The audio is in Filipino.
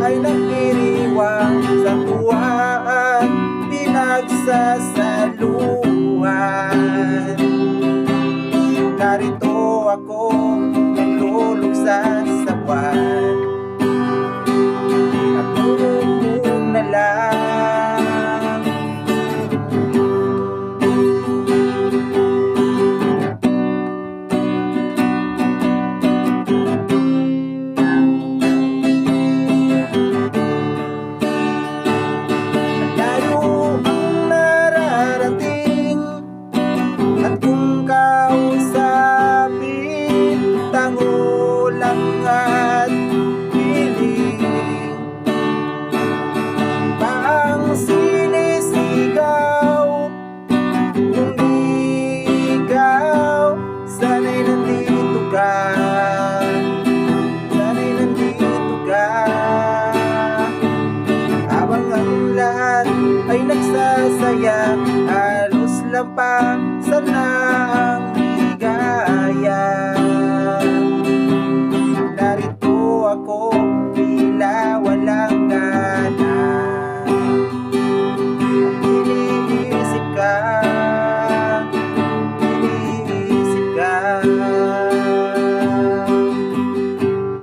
ay nagdiriwang sa tuwa at pinagsasaluhan. Narito ako nagluluksa sa buwan, natutulog na lang. Layo ang nararating at kung kausapin, tango lang at piling. Paang sinisigaw kung di ikaw, sana'y nandito ka, sana'y nandito ka. Habang ang lahat ay nagsasaya, halos lampas sana ang ligaya.